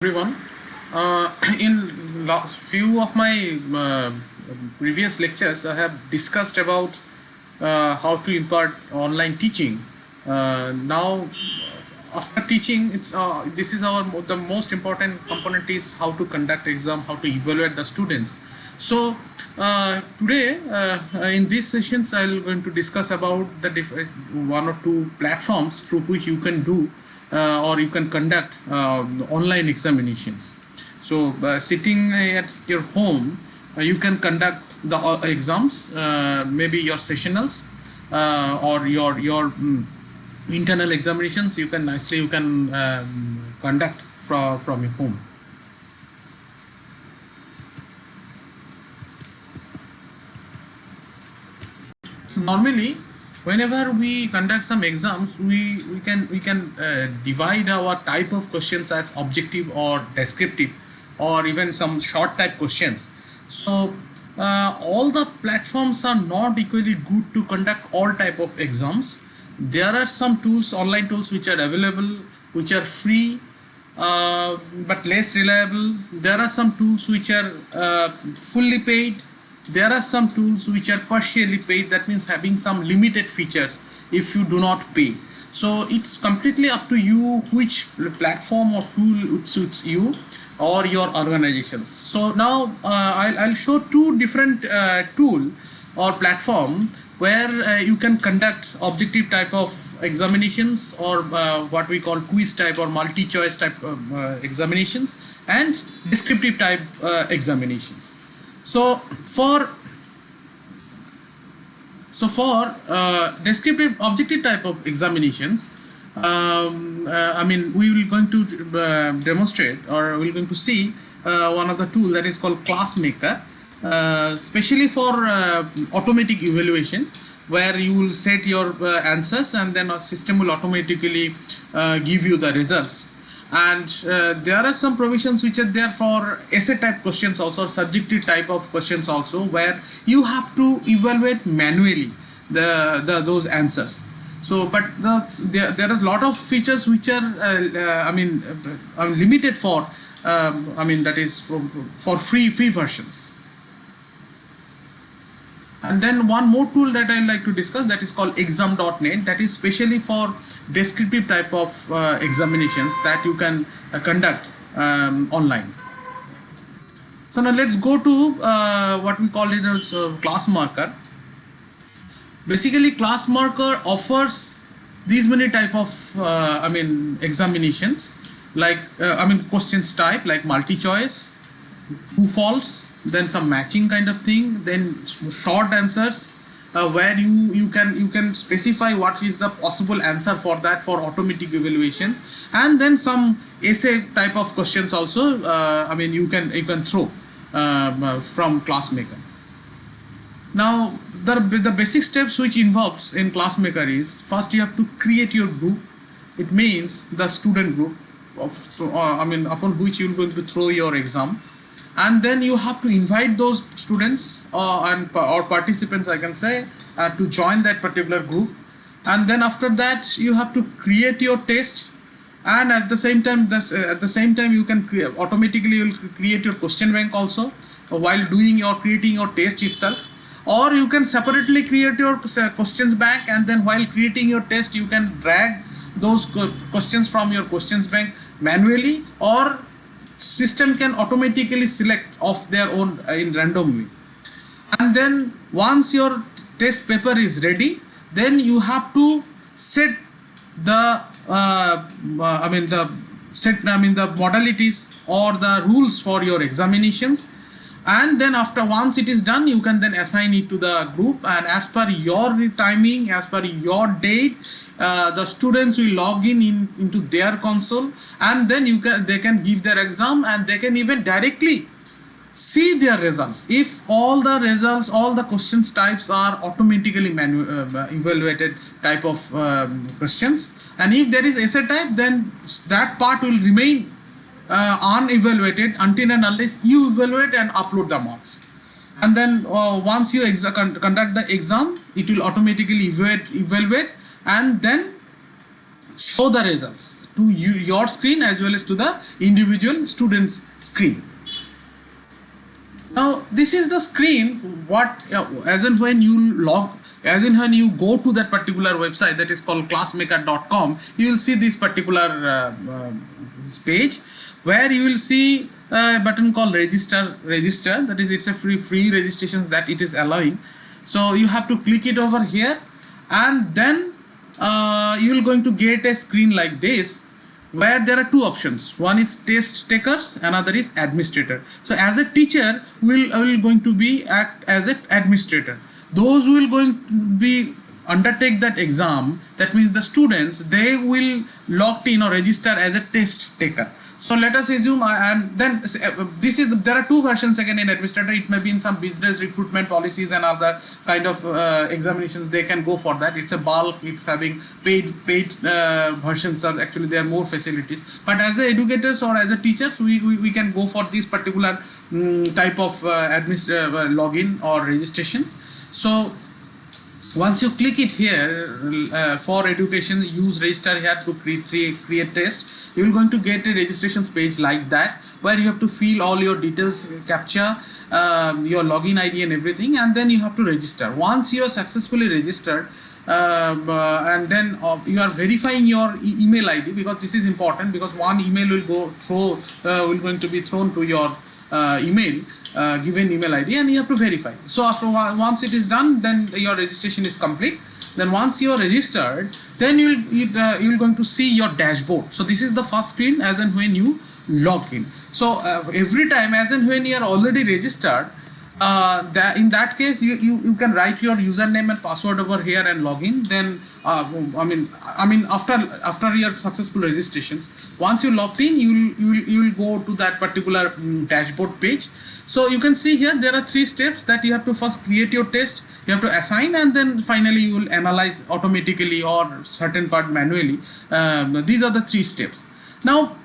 Everyone. In last few of my previous lectures, I have discussed about how to impart online teaching. Now, after teaching, it's this is the most important component is how to conduct exam, how to evaluate the students. So today, in these sessions, I'm going to discuss about the one or two platforms through which you can do or you can conduct online examinations. So sitting at your home, you can conduct the exams, maybe your sessionals or your internal examinations. You can conduct from your home. Normally, whenever we conduct some exams, we can divide our type of questions as objective or descriptive, or even some short type questions. So all the platforms are not equally good to conduct all type of exams. There are some tools, online tools, which are available, which are free, but less reliable. There are some tools which are fully paid. There are some tools which are partially paid, that means having some limited features if you do not pay. So it's completely up to you which platform or tool suits you or your organizations. So now I'll show two different tool or platform where you can conduct objective type of examinations, or what we call quiz type or multi-choice type examinations, and descriptive type examinations. So for descriptive objective type of examinations, I mean, we will going to demonstrate, or we're going to see one of the tool that is called Classmaker, especially for automatic evaluation, where you will set your answers and then a system will automatically give you the results. And there are some provisions which are there for essay type questions also, subjective type of questions also, where you have to evaluate manually those answers. So but there are a lot of features which are limited for that is for free versions. And then one more tool that I like to discuss, that is called exam.net, that is specially for descriptive type of examinations that you can conduct online. So now let's go to what we call it as Classmaker. Basically, Classmaker offers these many type of examinations, like questions type like multi-choice, true false, then some matching kind of thing, then short answers, where you can specify what is the possible answer for that for automatic evaluation, and then some essay type of questions also. You can throw from Classmaker. Now the basic steps which involves in Classmaker is, first you have to create your group. It means the student group upon which you're going to throw your exam, and then you have to invite those students or participants, I can say, to join that particular group. And then after that you have to create your test, and at the same time you can automatically create your question bank also while creating your test itself. Or you can separately create your questions bank, and then while creating your test you can drag those questions from your questions bank manually, or system can automatically select of their own in randomly. And then once your test paper is ready, then you have to set the the modalities or the rules for your examinations. And then once it is done, you can then assign it to the group, and as per your timing, as per your date, the students will log into their console, and then they can give their exam, and they can even directly see their results. If all the questions types are automatically evaluated type of questions, and if there is essay type, then that part will remain unevaluated until and unless you evaluate and upload the marks. And then once you conduct the exam, it will automatically evaluate and then show the results to your screen as well as to the individual student's screen. Now this is the screen what as in when you when you go to that particular website that is called classmaker.com, you will see this particular page where you will see a button called register. That is, it's a free registrations that it is allowing. So you have to click it over here, and then you will going to get a screen like this where there are two options. One is test takers, another is administrator. So as a teacher, I will going to be act as an administrator. Those who will going to be undertake that exam, that means the students, they will logged in or register as a test taker. So let us assume, and then this is there are two versions again in administrator. It may be in some business recruitment policies and other kind of examinations. They can go for that. It's a bulk. It's having paid versions. Are actually there are more facilities. But as a educators or as a teachers, we can go for this particular type of login or registrations. So once you click it here for education, use register here to create test. You will going to get a registrations page like that where you have to fill all your details, capture your login ID and everything, and then you have to register. Once you are successfully registered, and then you are verifying your email ID, because this is important, because one email will going to be thrown to your email, given email ID, and you have to verify. So after once it is done, then your registration is complete. Then once you are registered, then you will going to see your dashboard. So this is the first screen as and when you log in. So every time as and when you are already registered, in that case you can write your username and password over here and log in. Then I mean after your successful registrations, once you logged in, you will go to that particular dashboard page. So you can see here there are 3 steps that you have to first create your test, you have to assign, and then finally you will analyze automatically or certain part manually. These are the 3 steps. Now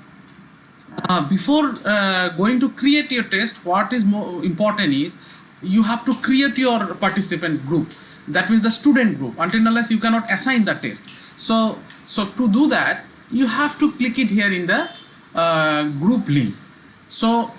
before going to create your test, what is more important is you have to create your participant group, that means the student group. Until unless you cannot assign the test. So to do that, you have to click it here in the group link. So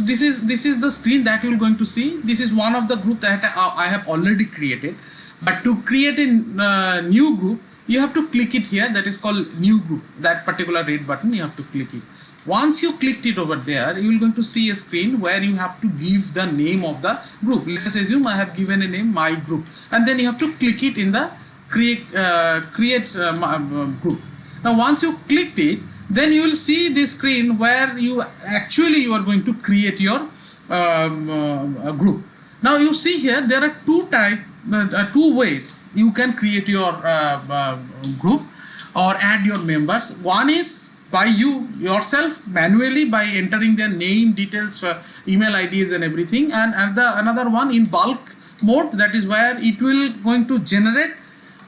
this is the screen that you're going to see. This is one of the group that I have already created. But to create a new group, you have to click it here, that is called new group. That particular red button, you have to click it. Once you clicked it over there, you will going to see a screen where you have to give the name of the group. Let's assume I have given a name, my group, and then you have to click it in the create group. Now once you clicked it, then you will see this screen where you are going to create your group. Now you see here there are two ways you can create your group or add your members. One is by you yourself manually by entering their name, details, email IDs and everything, and another one in bulk mode, that is where it will going to generate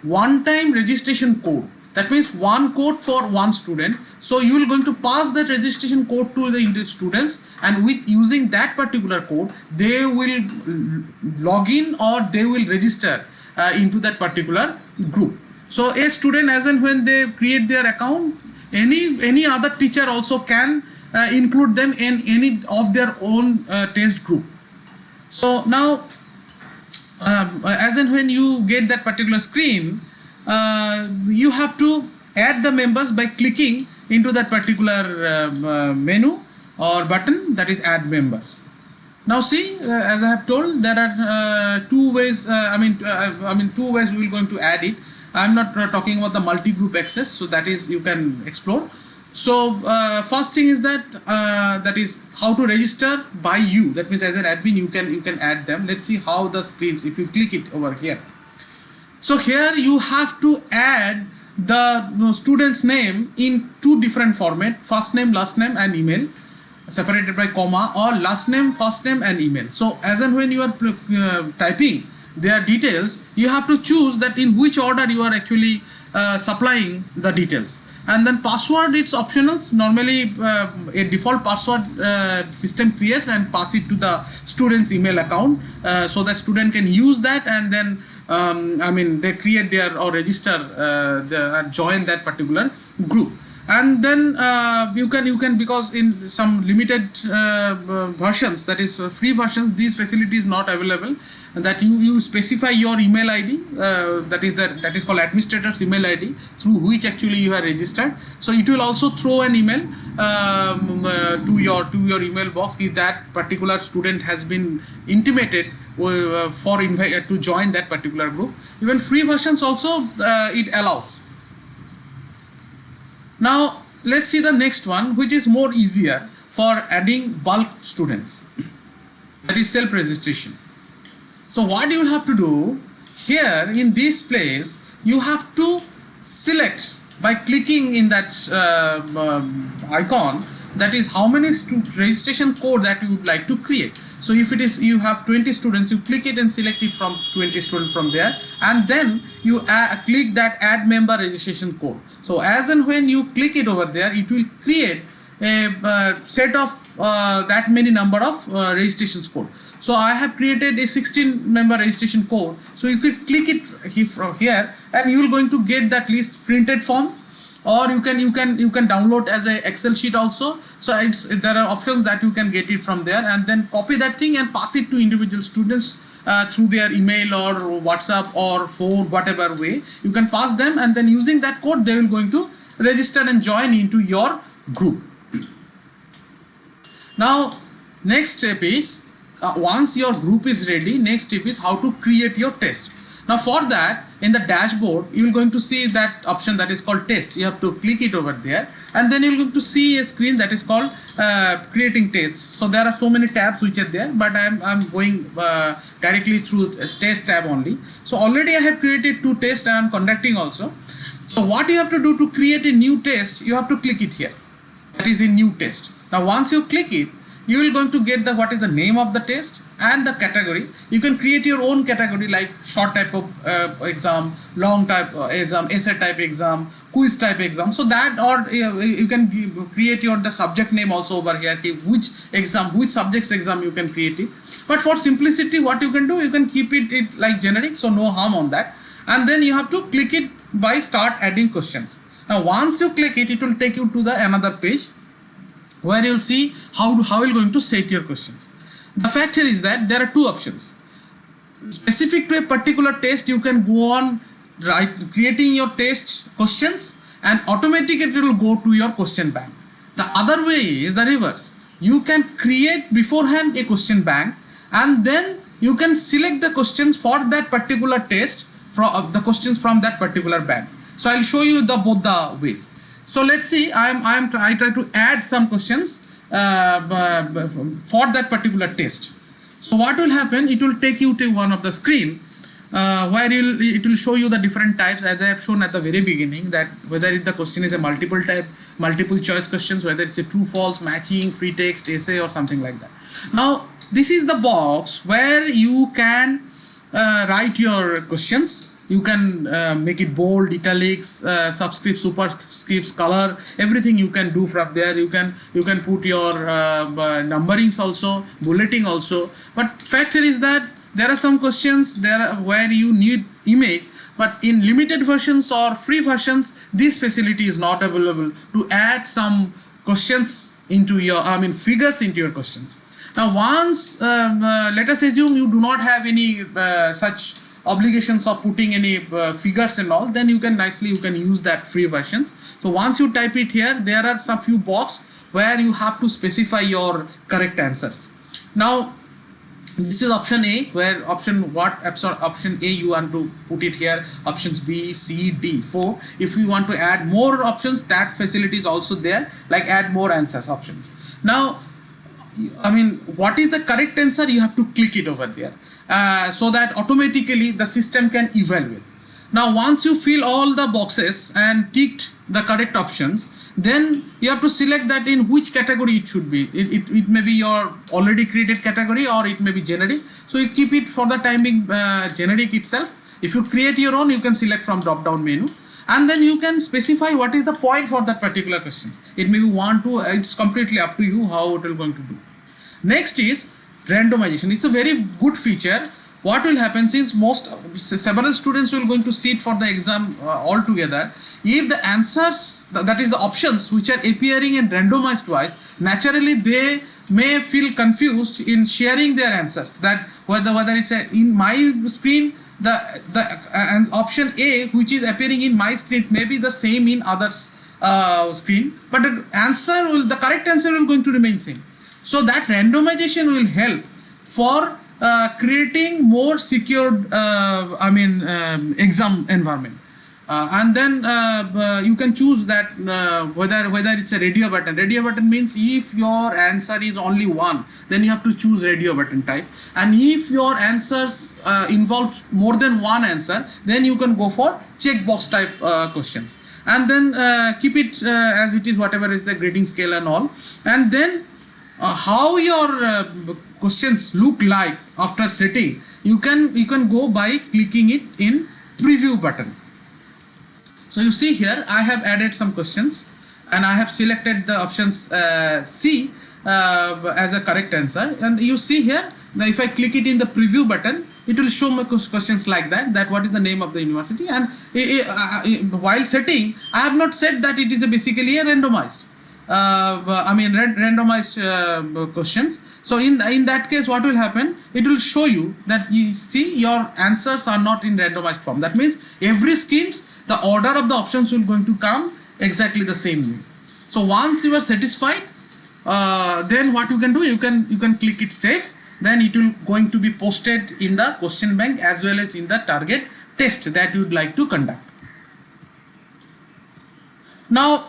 one-time registration code. That means one code for one student. So you will going to pass that registration code to the students, and with using that particular code, they will log in or they will register into that particular group. So a student, as and when they create their account, any other teacher also can include them in any of their own test group. So now as and when you get that particular screen, you have to add the members by clicking into that particular menu or button, that is add members. Now see, as I have told, there are 2 ways. Two ways we will going to add it. I'm not talking about the multi-group access, so that is you can explore. So first thing is that is how to register by you. That means as an admin you can add them. Let's see how the screens, if you click it over here. So here you have to add the student's name in 2 different format: first name, last name, and email, separated by comma, or last name, first name, and email. So as and when you are typing their details, you have to choose that in which order you are actually supplying the details. And then password, it's optional. Normally a default password system creates and pass it to the student's email account, so that student can use that, and then they create their or register and join that particular group. And then you can because in some limited versions, that is free versions, these facilities not available, that you specify your email ID, that is called administrator's email ID, through which actually you are registered. So it will also throw an email to your email box if that particular student has been intimated for invite to join that particular group. Even free versions also it allows. Now let's see the next one, which is more easier for adding bulk students, that is self registration. So what you will have to do here in this place, you have to select by clicking in that icon, that is how many registration code that you would like to create. So if it is, you have 20 students, you click it and select it from 20 students from there, and then you click that add member registration code. So as and when you click it over there, it will create a set of that many number of registrations code. So I have created a 16 member registration code. So you could click it from here, and you will going to get that list printed form, or you can download as a Excel sheet also. So there are options that you can get it from there, and then copy that thing and pass it to individual students through their email or WhatsApp or phone, whatever way you can pass them, and then using that code they will going to register and join into your group. Now next step is, once your group is ready, next step is how to create your test. Now for that, in the dashboard you will going to see that option that is called test. You have to click it over there, and then you will going to see a screen that is called creating tests. So there are so many tabs which are there, but I'm going directly through test tab only. So already I have created 2 tests I am conducting also. So what you have to do to create a new test, you have to click it here, that is a new test. Now once you click it, you will going to get the what is the name of the test and the category. You can create your own category, like short type of exam, long type exam, essay type exam, quiz type exam. So that, or you can create the subject name also over here, which exam, which subjects exam you can create it. But for simplicity, what you can do, you can keep it like generic, so no harm on that. And then you have to click it by start adding questions. Now once you click it, it will take you to the another page where you'll see how you're going to set your questions. The fact here is that there are 2 options. Specific to a particular test, you can go on creating your test questions, and automatically it will go to your question bank. The other way is the reverse. You can create beforehand a question bank, and then you can select the questions for that particular test from the questions from that particular bank. So I'll show you both the ways. So let's see, I try to add some questions for that particular test. So what will happen, it will take you to one of the screen where it will show you the different types, as I have shown at the very beginning, that whether the question is a multiple choice questions, whether it's a true false, matching, free text, essay, or something like that. Now this is the box where you can write your questions. You can make it bold, italics, subscript, superscripts, color, everything you can do from there. You can put your numberings also, bulleting also. But factor is that there are some questions there where you need image, but in limited versions or free versions, this facility is not available to add some questions into your, figures into your questions. Now once, let us assume you do not have any such obligations of putting any figures and all, then you can use that free versions. So once you type it here, there are some few boxes where you have to specify your correct answers. Now this is option A, where option A you want to put it here, options B, C, D, 4. If you want to add more options, that facility is also there, like add more answers options. Now what is the correct answer, you have to click it over there. So that automatically the system can evaluate. Now once you fill all the boxes and ticked the correct options, then you have to select that in which category it should be. It may be your already created category, or it may be generic. So you keep it for the time being generic itself. If you create your own, you can select from drop down menu, and then you can specify what is the point for that particular questions. It may be 1, 2, it's completely up to you how it will going to do. Next is randomization. It's a very good feature what will happen, since several students will going to sit for the exam all together, if the answers, that is the options which are appearing in randomized wise, naturally they may feel confused in sharing their answers, that whether it's in my screen, the option A which is appearing in my screen may be the same in others screen, but the correct answer will going to remain same. So that randomization will help for creating more secured exam environment. And then you can choose that whether it's a radio button. Radio button means if your answer is only one, then you have to choose radio button type, and if your answers involves more than one answer, then you can go for checkbox type questions, and then keep it as it is, whatever is the grading scale and all. And then how your questions look like after setting, you can go by clicking it in preview button. So you see here I have added some questions and I have selected the options C as a correct answer, and you see here now if I click it in the preview button, it will show my questions like that what is the name of the university, and while setting I have not said that it is basically a randomized randomized questions. So in that case, what will happen, it will show you that you see your answers are not in randomized form. That means every screens, the order of the options will going to come exactly the same way. So once you are satisfied, then what you can do, you can click it save, then it will going to be posted in the question bank as well as in the target test that you would like to conduct. Now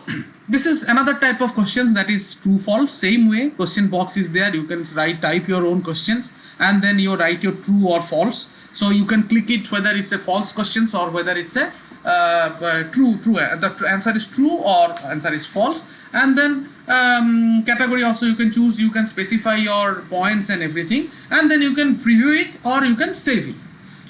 this is another type of questions, that is true false. Same way, question box is there, you can type your own questions and then you write your true or false. So you can click it whether it's a false questions or whether it's a true. The answer is true or answer is false. And then category also you can choose, you can specify your points and everything, and then you can preview it or you can save it.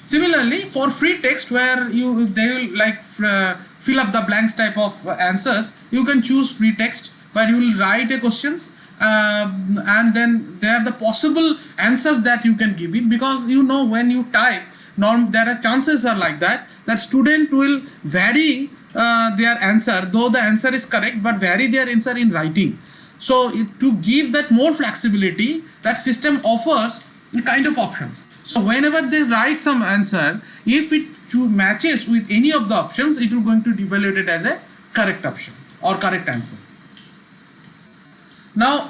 Similarly, for free text where they will like fill up the blanks type of answers, you can choose free text where you will write a questions and then there are the possible answers that you can give it, because when you type, there are chances are like that student will vary their answer, though the answer is correct, but vary their answer in writing. So to give that more flexibility, that system offers the kind of options. So whenever they write some answer, if it matches with any of the options, it will going to be evaluated as a correct option or correct answer. Now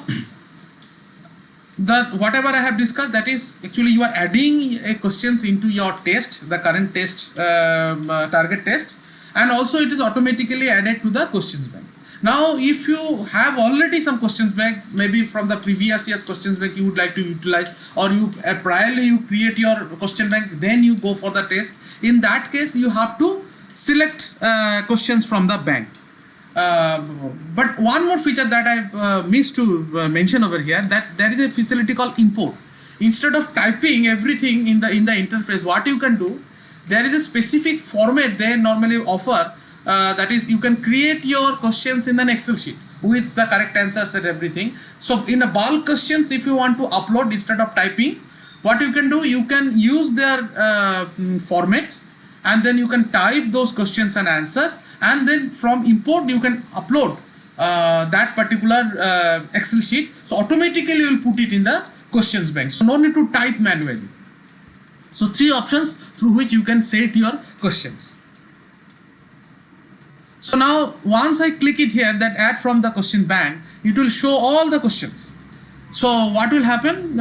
whatever I have discussed, that is actually you are adding questions into your test, the current test, target test, and also it is automatically added to the questions bank. Now if you have already some questions bank, maybe from the previous year's questions bank you would like to utilize, or you priorly you create your question bank, then you go for the test. In that case you have to select questions from the bank. But one more feature that I missed to mention over here, that there is a facility called import. Instead of typing everything in the interface, what you can do, there is a specific format they normally offer, that is you can create your questions in an Excel sheet with the correct answers and everything. So in a bulk questions, if you want to upload instead of typing, what you can do, you can use their format and then you can type those questions and answers, and then from import you can upload that particular Excel sheet. So automatically you will put it in the questions bank, so no need to type manually. So 3 options through which you can set your questions. So now once I click it here, that add from the question bank, it will show all the questions. So what will happen,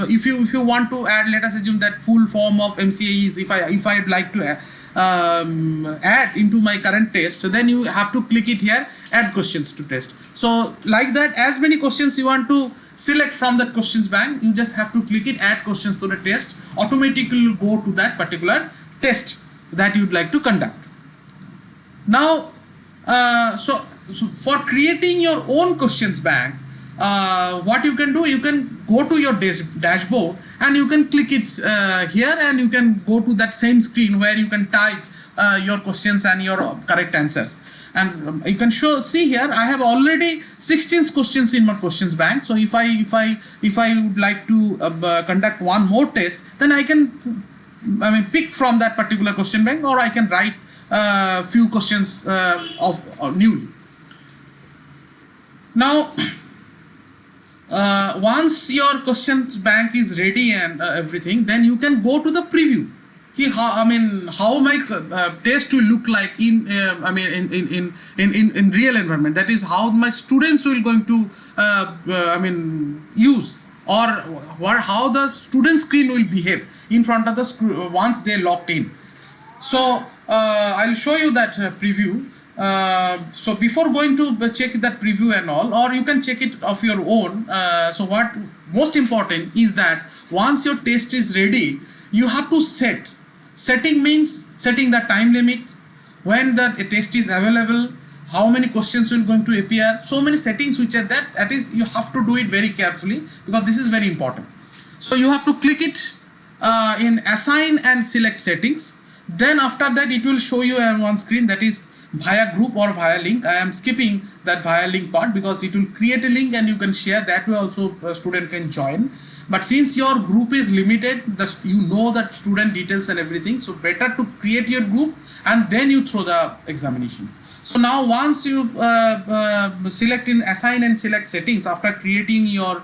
if you want to add, let us assume that full form of MCA is, if I'd like to add into my current test, then you have to click it here, add questions to test. So like that, as many questions you want to select from that questions bank, you just have to click it, add questions to the test, automatically go to that particular test that you'd like to conduct. Now so for creating your own questions bank, what you can do, you can go to your dashboard and you can click it here, and you can go to that same screen where you can type your questions and your correct answers. and you can see here I have already 16 questions in my questions bank. So if I would like to conduct one more test, then I can pick from that particular question bank, or I can write few questions of newly. Now once your questions bank is ready and everything, then you can go to the preview. How my test will look like in in real environment. That is how my students will going to use, or how the student screen will behave in front of the once they logged in. So I'll show you that preview. So before going to check that preview and all, or you can check it of your own. So what most important is that once your test is ready, you have to setting means setting the time limit, when the test is available, how many questions will going to appear, so many settings which are that is you have to do it very carefully, because this is very important. So you have to click it in assign and select settings. Then after that it will show you on one screen, that is via group or via link. I am skipping that via link part because it will create a link and you can share that way also, a student can join. But since your group is limited, you know that student details and everything, so better to create your group and then you throw the examination. So now once you select in assign and select settings after creating your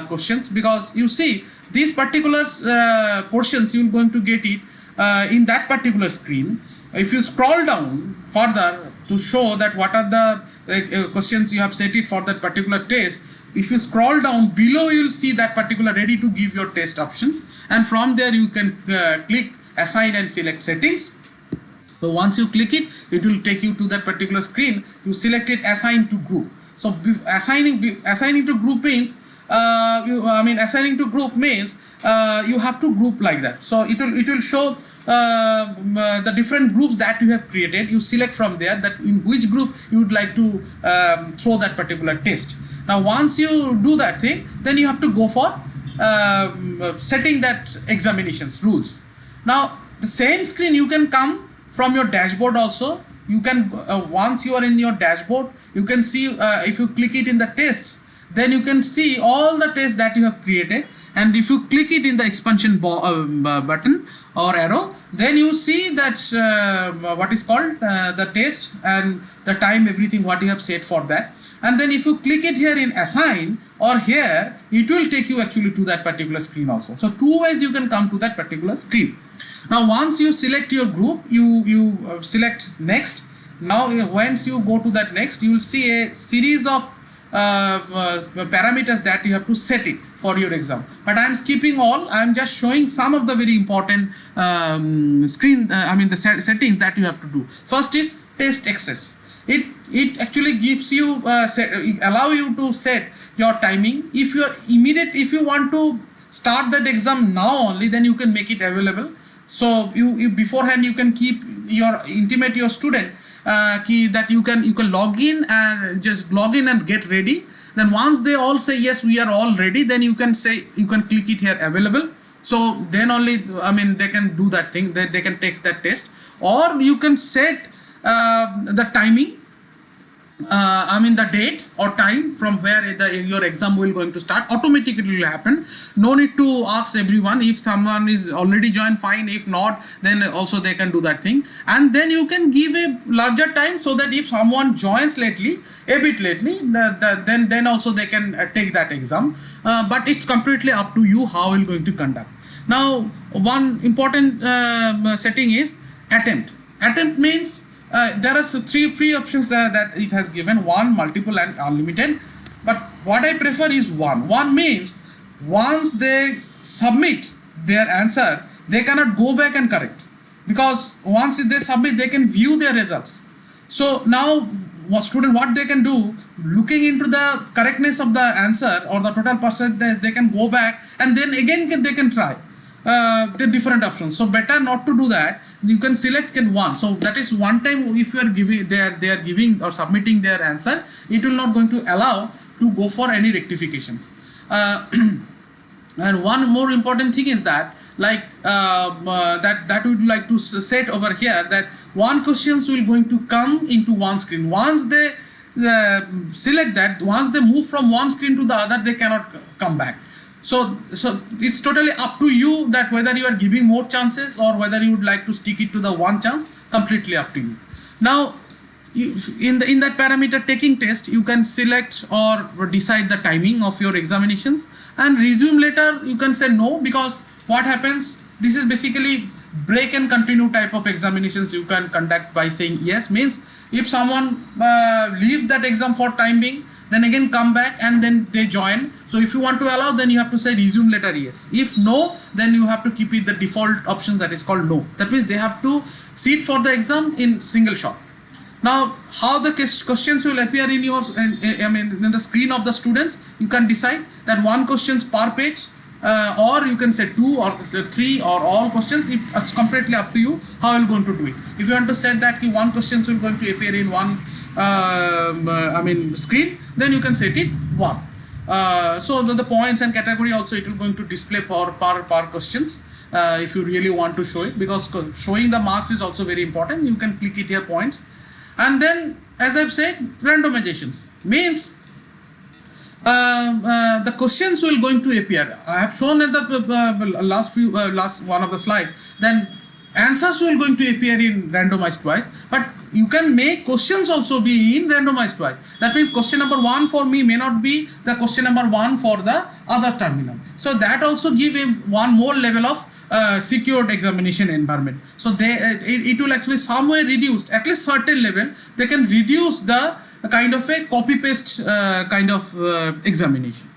questions, because you see these particular portions you are going to get it in that particular screen. If you scroll down further to show that what are the questions you have set it for that particular test, if you scroll down below, you will see that particular ready to give your test options, and from there you can click assign and select settings. So once you click it, it will take you to that particular screen. You select it assign to group. So assigning to group means assigning to group means you have to group like that. So it will show the different groups that you have created. You select from there that in which group you would like to throw that particular test. Now once you do that thing, then you have to go for setting that examinations rules. Now the same screen you can come from your dashboard also. You can once you are in your dashboard, you can see if you click it in the tests, then you can see all the tests that you have created. And if you click it in the expansion button or arrow, then you see that what is called the test and the time, everything what you have set for that. And then if you click it here in assign or here, it will take you actually to that particular screen also. So two ways you can come to that particular screen. Now once you select your group, you select next. Now once you go to that next, you will see a series of parameters that you have to set it for your exam. But I am skipping all. I am just showing some of the very important the settings that you have to do. First is test access. It actually gives you allow you to set your timing. If you want to start that exam now only, then you can make it available. So you beforehand you can keep intimate your student that you can log in and just log in and get ready. Then once they all say yes, we are all ready, then you can click it here available. So then only they can do that thing, they can take that test. Or you can set the timing, the date or time from where your exam will going to start. Automatically it will happen. No need to ask everyone. If someone is already joined, fine. If not, then also they can do that thing. And then you can give a larger time, so that if someone joins a bit lately, then also they can take that exam. But it's completely up to you how you're going to conduct. Now one important setting is attempt. Attempt means there are three options that it has given: one, multiple, and unlimited. But what I prefer is one. One means once they submit their answer, they cannot go back and correct, because once they submit, they can view their results. So now what they can do, looking into the correctness of the answer or the total percentage, they can go back and then again they can try the different options. So better not to do that. You can select one. So that is one time if you are giving they are giving or submitting their answer, it will not going to allow to go for any rectifications. And one more important thing is that that we would like to set over here, that one questions will going to come into one screen. Once they select that, once they move from one screen to the other, they cannot come back. So it's totally up to you that whether you are giving more chances or whether you would like to stick it to the one chance. Completely up to you. Now, in that parameter taking test, you can select or decide the timing of your examinations, and resume later you can say no, because what happens, this is basically break and continue type of examinations you can conduct by saying yes. Means if someone leaves that exam for time being, then again come back and then they join. So if you want to allow, then you have to say resume later yes. If no, then you have to keep it the default options, that is called no. That means they have to sit for the exam in single shot. Now, how the questions will appear in your, in the screen of the students, you can decide that one questions per page, or you can say 2 or 3 or all questions. It's completely up to you how you're going to do it. If you want to set that one questions will going to appear in one screen, then you can set it 1. So the points and category also it will going to display for per questions. If you really want to show it, because showing the marks is also very important. You can click it here points. And then, as I've said, randomizations means the questions will going to appear. I have shown at the last one of the slide. Then answers will going to appear in randomized twice, but you can make questions also be in randomized twice. That means question number 1 for me may not be the question number 1 for the other terminal. So that also give him one more level of secured examination environment. So it will actually somewhere reduce, at least certain level, they can reduce the kind of a copy paste kind of examination.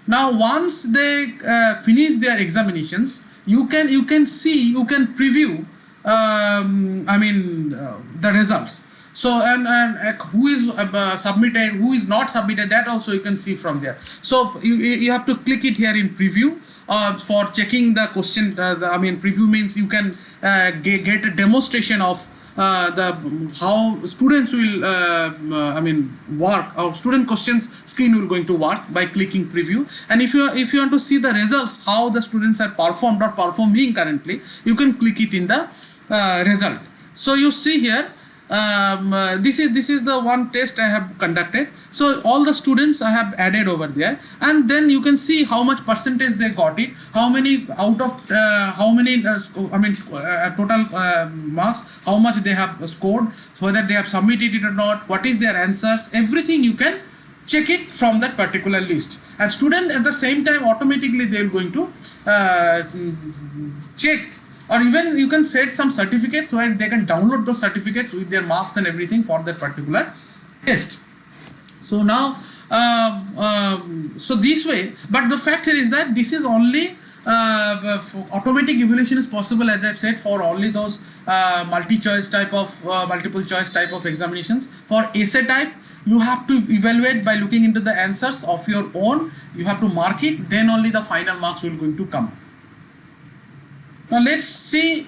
Now once they finish their examinations, you can preview the results. So and who is submitted, who is not submitted, that also you can see from there. So you have to click it here in preview for checking the question. Preview means you can get a demonstration of how students will work, or student questions screen will going to work by clicking preview. And if you want to see the results, how the students are performed or performing currently, you can click it in the result. So you see here, this is the one test I have conducted. So all the students I have added over there, and then you can see how much percentage they got it, how many out of total marks, how much they have scored, whether they have submitted it or not, what is their answers, everything you can check it from that particular list. And student at the same time automatically they are going to check, or even you can set some certificates where they can download those certificates with their marks and everything for that particular test. So now, so this way, but the fact here is that this is only automatic evaluation is possible, as I've said, for only those multi-choice type of multiple choice type of examinations. For essay type, you have to evaluate by looking into the answers of your own. You have to mark it, then only the final marks will going to come. Now let's see,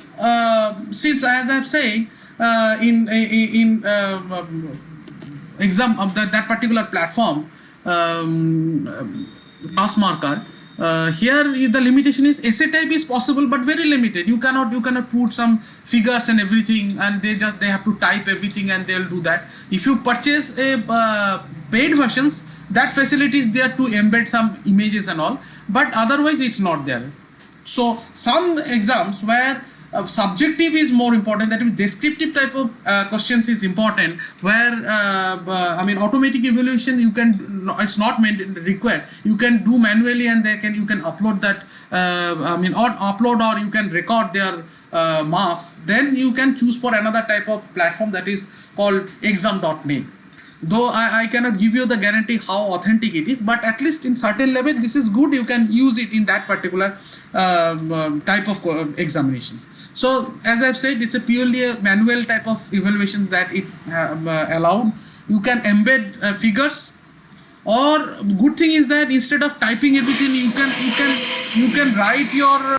since as I've said, in exam of that particular platform, Taskmarker, here the limitation is essay type is possible but very limited. You cannot put some figures and everything, and they have to type everything and they'll do that. If you purchase a paid versions, that facility is there to embed some images and all, but otherwise it's not there. So some exams where subjective is more important, that is descriptive type of questions is important, where automatic evaluation you can, it's not required, you can do manually, and you can upload that or you can record their marks. Then you can choose for another type of platform that is called exam.net. Though I cannot give you the guarantee how authentic it is, but at least in certain level this is good. You can use it in that particular type of examinations. So as I've said, it's a purely a manual type of evaluations that it allowed. You can embed figures, or good thing is that instead of typing everything, you can write your.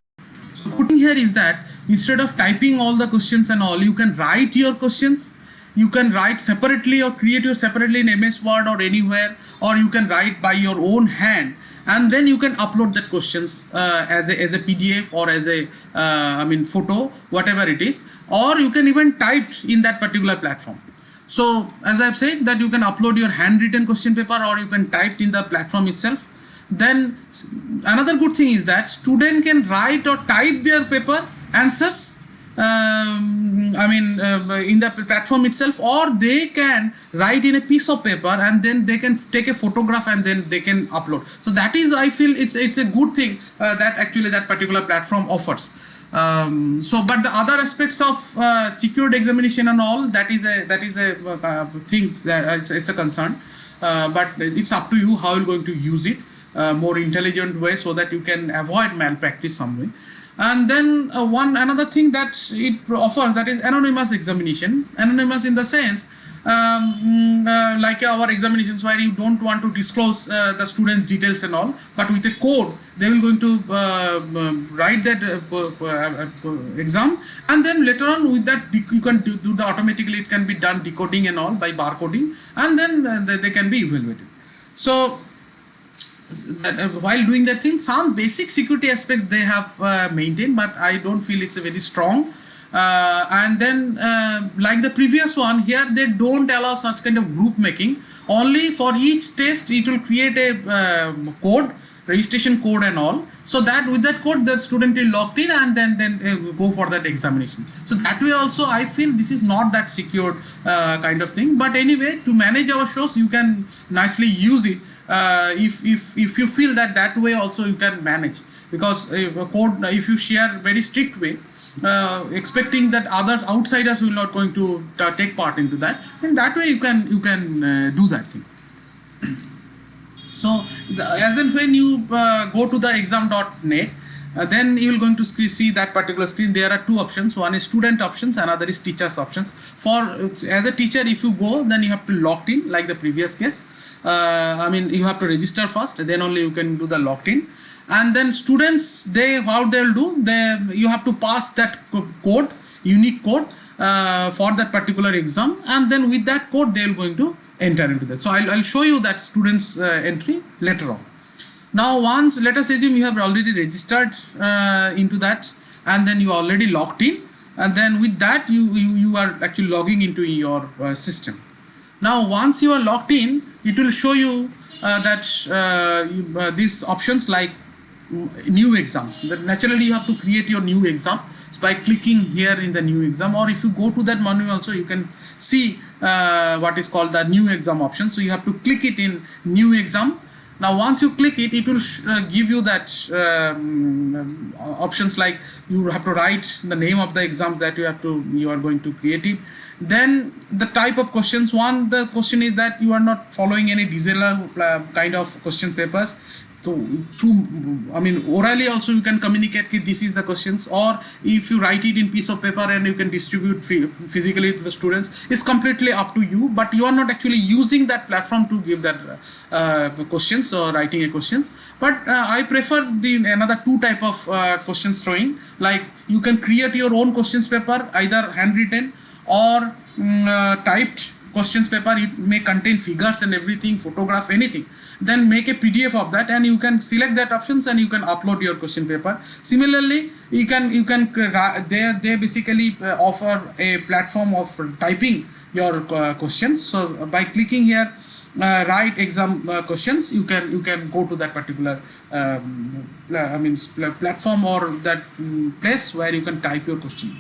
So good thing here is that instead of typing all the questions and all, you can write your questions. You can write separately or create your separately in MS Word or anywhere, or you can write by your own hand, and then you can upload that questions as a PDF or as a photo, whatever it is, or you can even type in that particular platform. So as I've said, that you can upload your handwritten question paper or you can type in the platform itself. Then another good thing is that student can write or type their paper answers in the platform itself, or they can write in a piece of paper and then they can take a photograph and then they can upload. So that is, I feel it's a good thing that actually that particular platform offers. But the other aspects of secured examination and all, that is a thing that it's a concern, but it's up to you how you're going to use it more intelligent way so that you can avoid malpractice some way. And then another thing that it offers, that is anonymous examination. Anonymous in the sense like our examinations where you don't want to disclose the students' details and all, but with a code they will going to write that exam, and then later on with that you can do the automatically, it can be done decoding and all by barcoding, and then they can be evaluated. So while doing that thing, some basic security aspects they have maintained, but I don't feel it's a very strong. And then like the previous one, here they don't allow such kind of group making. Only for each test it will create a code, registration code and all, so that with that code the student will logged in and then go for that examination. So that way also I feel this is not that secured kind of thing. But anyway, to manage our shows you can nicely use it. If you feel that way also you can manage, because a code, if you share very strict way, expecting that other outsiders will not going to take part into that, and that way you can do that thing. So as and when you go to the exam.net, then you will going to see that particular screen. There are two options. One is student options, another is teachers options. As a teacher, if you go, then you have to log in like the previous case. You have to register first, then only you can do the logged in. And then students, what they'll do, you have to pass that code, unique code for that particular exam, and then with that code they're going to enter into that. So I'll show you that students entry later on. Now once, let us assume you have already registered into that, and then you are already logged in, and then with that you are actually logging into your system. Now once you are logged in, it will show you that these options like new exams. That naturally you have to create your new exam by clicking here in the new exam, or if you go to that menu also you can see what is called the new exam option. So you have to click it in new exam. Now once you click it, it will give you that options like you have to write the name of the exams that you are going to create it. Then the type of questions. The question is that you are not following any DZLR kind of question papers. So orally also you can communicate that this is the questions, or if you write it in piece of paper and you can distribute physically to the students, it's completely up to you, but you are not actually using that platform to give that questions or writing a questions. But I prefer another two type of questions throwing, like you can create your own questions paper, either handwritten or typed questions paper. It may contain figures and everything, photograph, anything. Then make a PDF of that, and you can select that options and you can upload your question paper. Similarly, you can they basically offer a platform of typing your questions. So by clicking here, write exam questions, you can go to that particular platform or that place where you can type your question.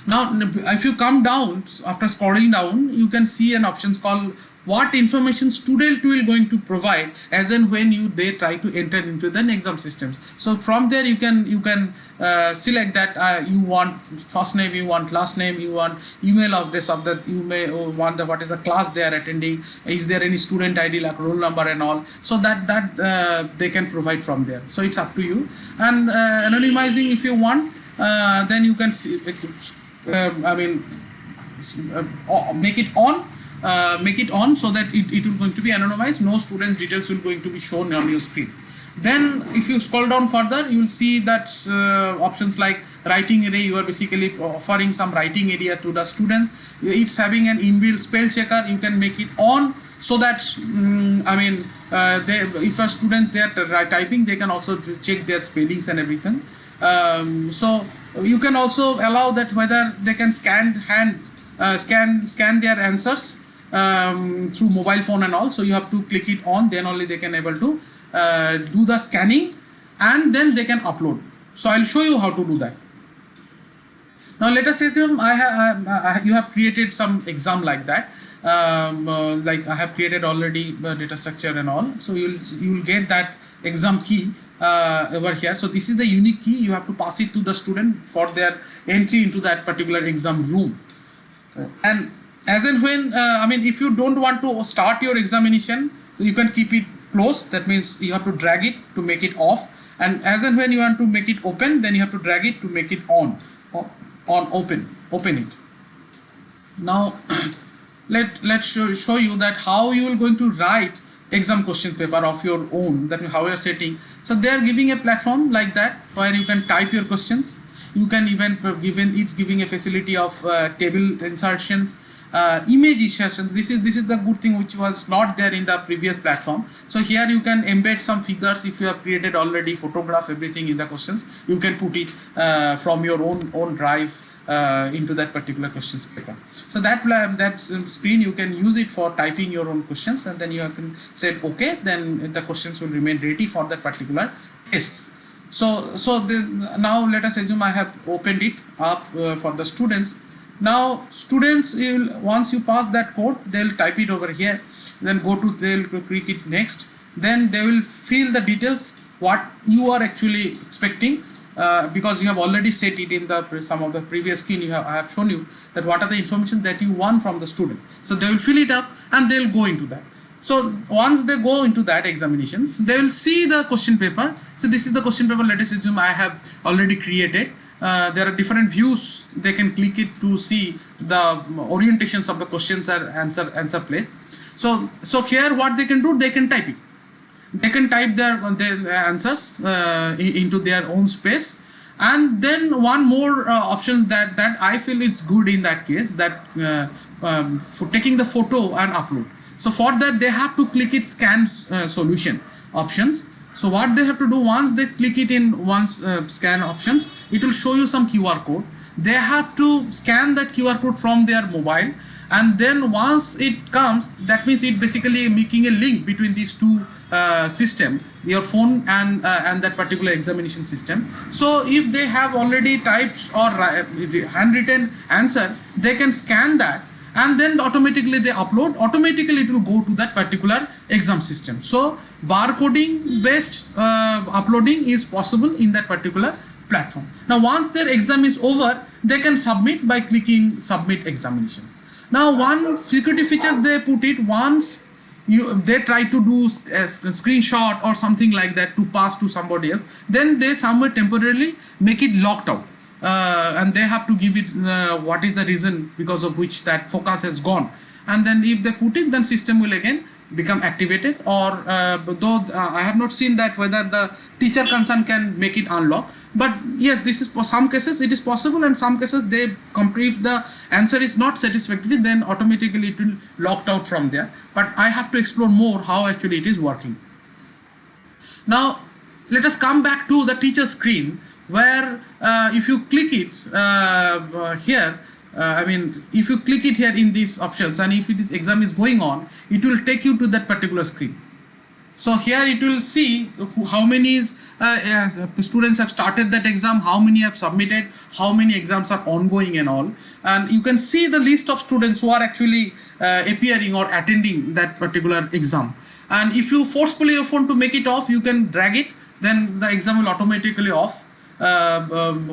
Now, if you come down, after scrolling down, you can see an options called what information student will going to provide as and when they try to enter into the exam systems. So from there you can select that you want first name, you want last name, you want email address of that, you may want what is the class they are attending, is there any student ID like roll number and all, so that they can provide from there. So it's up to you. And anonymizing if you want, then you can see, make it on so that it will going to be anonymized. No students details will going to be shown on your screen. Then if you scroll down further, you will see that options like writing area. You are basically offering some writing area to the student. It's having an inbuilt spell checker. You can make it on so that if a student they are typing, they can also check their spellings and everything. So you can also allow that whether they can scan their answers through mobile phone and all. So you have to click it on, then only they can able to do the scanning, and then they can upload. So I'll show you how to do that. Now let us assume you have created some exam like that. Like I have created already data structure and all. So you will get that exam key over here. So this is the unique key. You have to pass it to the student for their entry into that particular exam room. And as and when I mean, if you don't want to start your examination, you can keep it closed. That means you have to drag it to make it off. And as and when you want to make it open, then you have to drag it to make it on open it. Now let's show you that how you are going to write exam question paper of your own, that how you are setting. So they are giving a platform like that where you can type your questions. You can even it's giving a facility of table insertions, image insertions. This is the good thing which was not there in the previous platform. So here you can embed some figures. If you have created already photograph everything in the questions, you can put it from your own drive into that particular questions paper. So that screen you can use it for typing your own questions, and then you can say okay, then the questions will remain ready for that particular test. So now let us assume I have opened it up for the students. Now students, once you pass that code, they'll type it over here, then they'll click it next, then they will fill the details what you are actually expecting, because you have already set it in some of the previous screen. I have shown you that what are the information that you want from the student. So they will fill it up and they'll go into that. So once they go into that examinations, they will see the question paper. So this is the question paper. Let us assume I have already created. There are different views. They can click it to see the orientations of the questions or answer place. So here what they can do, they can type it. They can type their answers into their own space. And then one more options that I feel is good in that case, that for taking the photo and upload. So for that they have to click it scan solution options. So what they have to do, once they click it in scan options, it will show you some QR code. They have to scan that QR code from their mobile, and then once it comes, that means it basically making a link between these two system, your phone and that particular examination system. So if they have already typed or handwritten answer, they can scan that, and then automatically they upload. Automatically it will go to that particular exam system. So barcoding based uploading is possible in that particular platform. Now once their exam is over, they can submit by clicking submit examination. Now one security feature they put it, once they try to do a screenshot or something like that to pass to somebody else, then they somewhere temporarily make it locked out, and they have to give it what is the reason because of which that focus has gone. And then if they put it, then system will again become activated. Or though I have not seen that whether the teacher concerned can make it unlock, but yes, this is for some cases it is possible, and some cases they if the answer is not satisfactory, then automatically it will locked out from there. But I have to explore more how actually it is working. Now let us come back to the teacher screen, where if you click it here, I mean, if you click it here in these options, and if it is exam is going on, it will take you to that particular screen. So here it will see how many students have started that exam, how many have submitted, how many exams are ongoing and all. And you can see the list of students who are actually appearing or attending that particular exam. And if you forcefully your phone to make it off, you can drag it, then the exam will automatically off,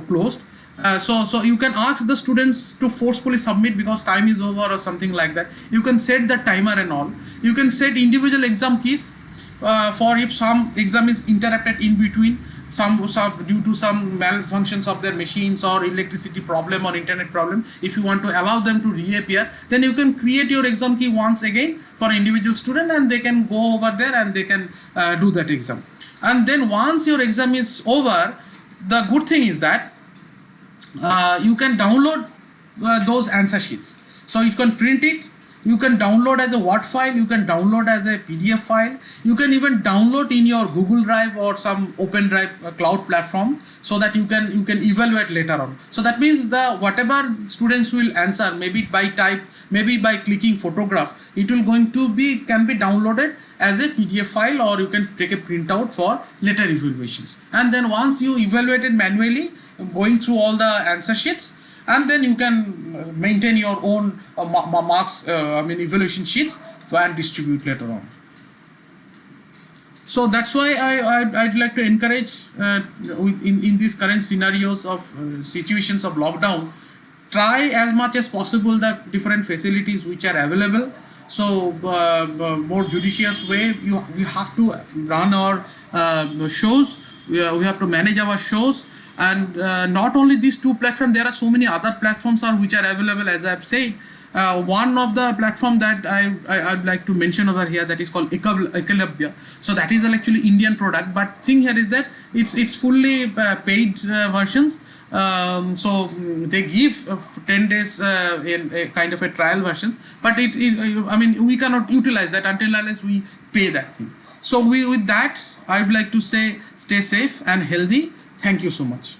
closed. So you can ask the students to forcefully submit because time is over or something like that. You can set the timer and all. You can set individual exam keys for if some exam is interrupted in between, some due to some malfunctions of their machines or electricity problem or internet problem. If you want to allow them to reappear, then you can create your exam key once again for individual student, and they can go over there and they can do that exam. And then once your exam is over, the good thing is that you can download those answer sheets. So you can print it, You can download as a Word file, you can download as a PDF file, you can even download in your Google Drive or some Open Drive cloud platform, so that you can evaluate later on. So that means the whatever students will answer, maybe by type, maybe by clicking photograph, it will going to be can be downloaded as a PDF file, or you can take a printout for later evaluations. And then once you evaluate it manually, going through all the answer sheets, and then you can maintain your own marks, evaluation sheets, and distribute later on. So that's why I'd like to encourage in these current scenarios of situations of lockdown, try as much as possible the different facilities which are available. So more judicious way, we have to run our shows, we have to manage our shows. And not only these two platforms, there are so many other platforms which are available, as I've said. One of the platform that I'd like to mention over here, that is called Ekalabya. So that is actually Indian product, but thing here is that it's fully paid versions. So they give 10 days in a kind of a trial versions, but we cannot utilize that until unless we pay that thing. So with that, I would like to say, stay safe and healthy. Thank you so much.